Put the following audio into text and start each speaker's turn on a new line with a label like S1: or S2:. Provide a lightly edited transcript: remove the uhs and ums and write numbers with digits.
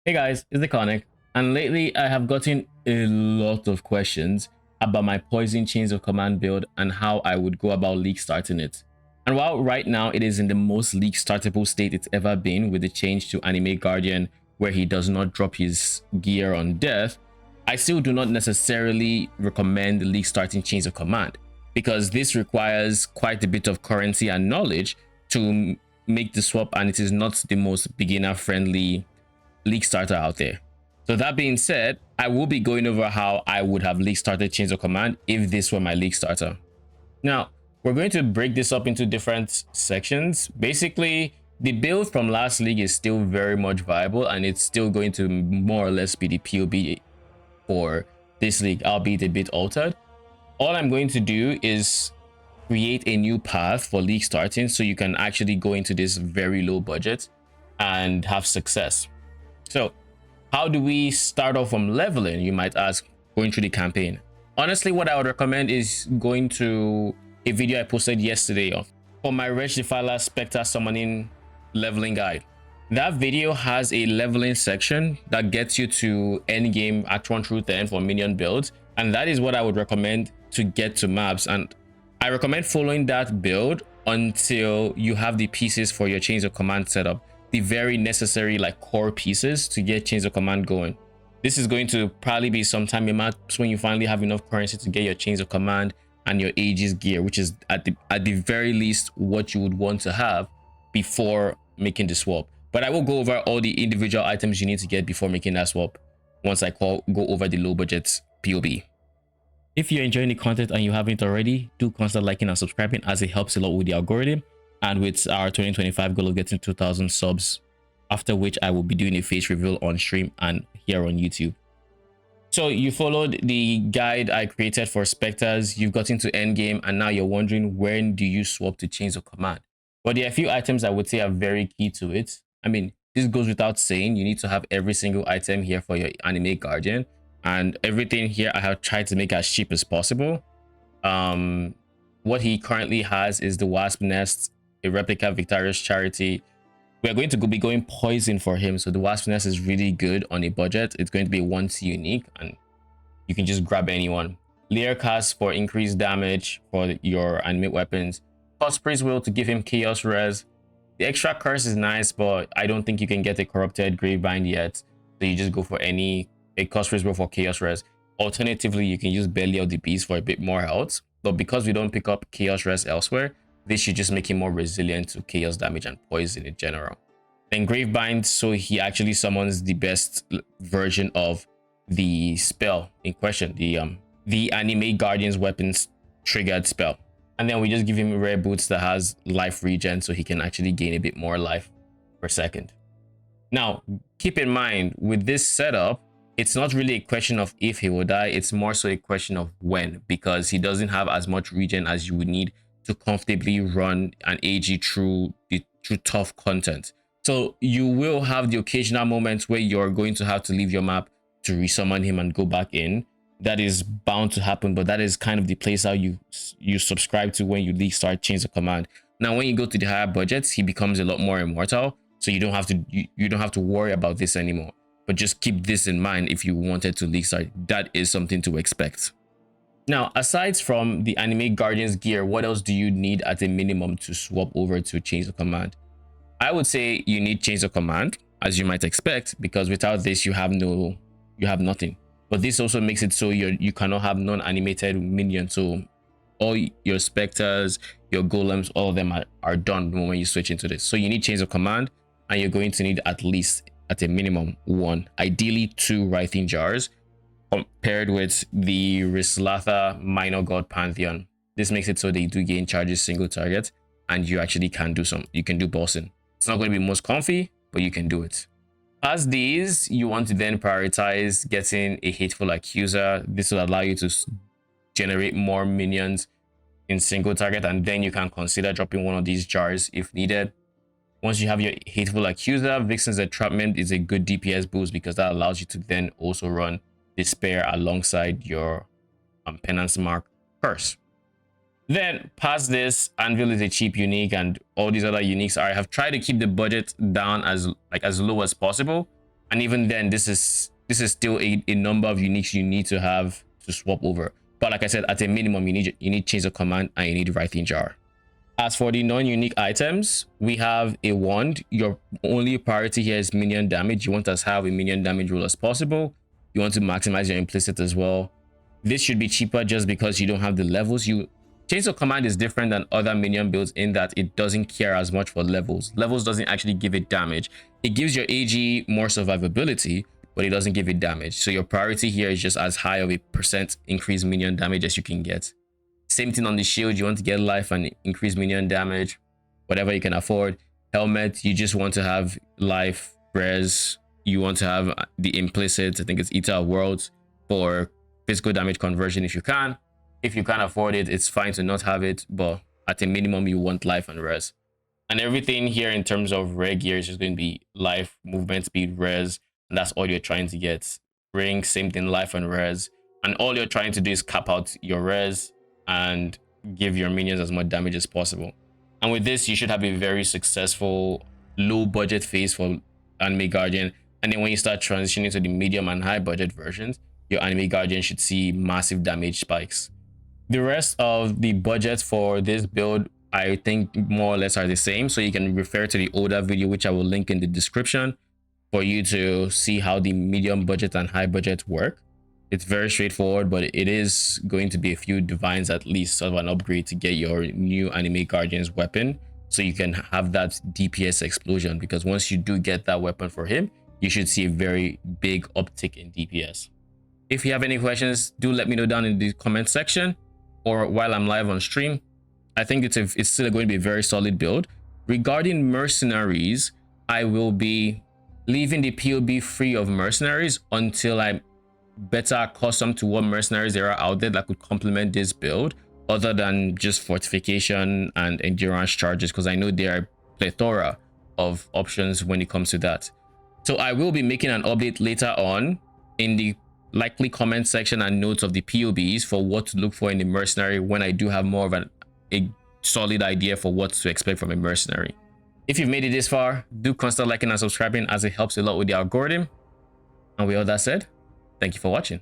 S1: Hey guys, it's the Conic, and lately I have gotten a lot of questions about my poison chains of command build and how I would go about league starting it. And while right now it is in the most league startable state it's ever been with the change to Anime Guardian where he does not drop his gear on death, I still do not necessarily recommend league starting chains of command because this requires quite a bit of currency and knowledge to make the swap, and it is not the most beginner friendly league starter out there. So that being said, I will be going over how I would have league started chains of command if this were my league starter. Now, we're going to break this up into different sections. Basically, the build from last league is still very much viable, and it's still going to more or less be the POB for this league, albeit a bit altered. All I'm going to do is create a new path for league starting so you can actually go into this very low budget and have success. So how do we start off from leveling, you might ask? Going through the campaign. Honestly, what I would recommend is going to a video I posted yesterday for my Reg Defiler Spectre summoning leveling guide. That video has a leveling section that gets you to end game Act 1 through 10 for minion builds, and that is what I would recommend to get to maps. And I recommend following that build until you have the pieces for your chains of command setup, the very necessary like core pieces to get chains of command going. This is going to probably be sometime in maps when you finally have enough currency to get your chains of command and your Aegis gear, which is at the very least what you would want to have before making the swap. But I will go over all the individual items you need to get before making that swap once I go over the low budget POB. If you're enjoying the content and you haven't already, do consider liking and subscribing, as it helps a lot with the algorithm and with our 2025 goal of getting 2,000 subs, after which I will be doing a face reveal on stream and here on YouTube. So you followed the guide I created for Spectres, you've gotten to endgame, and now you're wondering, when do you swap to chains of command? But there are a few items I would say are very key to it. I mean, this goes without saying, you need to have every single item here for your Anime Guardian, and everything here I have tried to make as cheap as possible. What he currently has is the Wasp Nest, a replica Victorious Charity. We're going to be going poison for him, so the Wasp Nest is really good on a budget. It's going to be 1C unique, and you can just grab anyone. Leer Cast for increased damage for your animate weapons. Osprey's Will to give him Chaos Res. The extra curse is nice, but I don't think you can get a corrupted Gravebind yet, so you just go for a Osprey's Will for Chaos Res. Alternatively, you can use Belly of the Beast for a bit more health, but because we don't pick up Chaos Res elsewhere, this should just make him more resilient to chaos damage and poison in general. Then Gravebind, so he actually summons the best version of the spell in question, the Anime Guardian's weapons triggered spell. And then we just give him rare boots that has life regen, so he can actually gain a bit more life per second. Now, keep in mind, with this setup, it's not really a question of if he will die, it's more so a question of when, because he doesn't have as much regen as you would need to comfortably run an AG through tough content. So you will have the occasional moments where you're going to have to leave your map to resummon him and go back in. That is bound to happen, but that is kind of the place how you subscribe to when you league start chains of command. Now, when you go to the higher budgets, he becomes a lot more immortal, so you don't have to worry about this anymore. But just keep this in mind if you wanted to league start. That is something to expect. Now, aside from the Anime Guardian's gear, what else do you need at a minimum to swap over to chains of command? I would say you need chains of command, as you might expect, because without this you have nothing. But this also makes it so you cannot have non-animated minions. So all your Spectres, your Golems, all of them are done when you switch into this. So you need chains of command, and you're going to need at least, at a minimum, 1, ideally 2 Writhing Jars, paired with the Rislatha Minor God Pantheon. This makes it so they do gain charges single target, and you actually can do bossing. It's not going to be most comfy, but you can do it. As these, you want to then prioritize getting a Hateful Accuser. This will allow you to generate more minions in single target, and then you can consider dropping one of these jars if needed. Once you have your Hateful Accuser, Vixen's Entrapment is a good DPS boost because that allows you to then also run Despair alongside your Penance Mark Curse. Then past this, Anvil is a cheap unique, and all these other uniques I have tried to keep the budget down as low as possible. And even then, this is still a number of uniques you need to have to swap over. But like I said, at a minimum, you need Chains of Command and you need Writhing Jar. As for the non-unique items, we have a wand. Your only priority here is minion damage. You want as high of a minion damage roll as possible. You want to maximize your implicit as well. This should be cheaper just because you don't have the levels. Chains of Command is different than other minion builds in that it doesn't care as much for levels. Levels doesn't actually give it damage. It gives your AG more survivability, but it doesn't give it damage. So your priority here is just as high of a % increased minion damage as you can get. Same thing on the shield. You want to get life and increase minion damage, whatever you can afford. Helmet, you just want to have life, res. You want to have the implicit, I think it's Eater of Worlds, for physical damage conversion if you can. If you can't afford it, it's fine to not have it, but at a minimum, you want life and res. And everything here in terms of rare gear is just going to be life, movement speed, res, and that's all you're trying to get. Ring, same thing, life and res. And all you're trying to do is cap out your res and give your minions as much damage as possible. And with this, you should have a very successful low budget phase for Anime Guardian. And then when you start transitioning to the medium and high budget versions, your Anime Guardian should see massive damage spikes. The rest of the budgets for this build, I think more or less are the same. So you can refer to the older video, which I will link in the description, for you to see how the medium budget and high budget work. It's very straightforward, but it is going to be a few divines at least, sort of an upgrade to get your new Anime Guardian's weapon, so you can have that DPS explosion, because once you do get that weapon for him, you should see a very big uptick in DPS. If you have any questions, do let me know down in the comment section or while I'm live on stream. I think it's still going to be a very solid build. Regarding mercenaries, I will be leaving the POB free of mercenaries until I'm better accustomed to what mercenaries there are out there that could complement this build, other than just fortification and endurance charges, because I know there are plethora of options when it comes to that. So I will be making an update later on in the likely comment section and notes of the POBs for what to look for in the mercenary when I do have more of a solid idea for what to expect from a mercenary. If you've made it this far, do consider liking and subscribing, as it helps a lot with the algorithm. And with all that said, thank you for watching.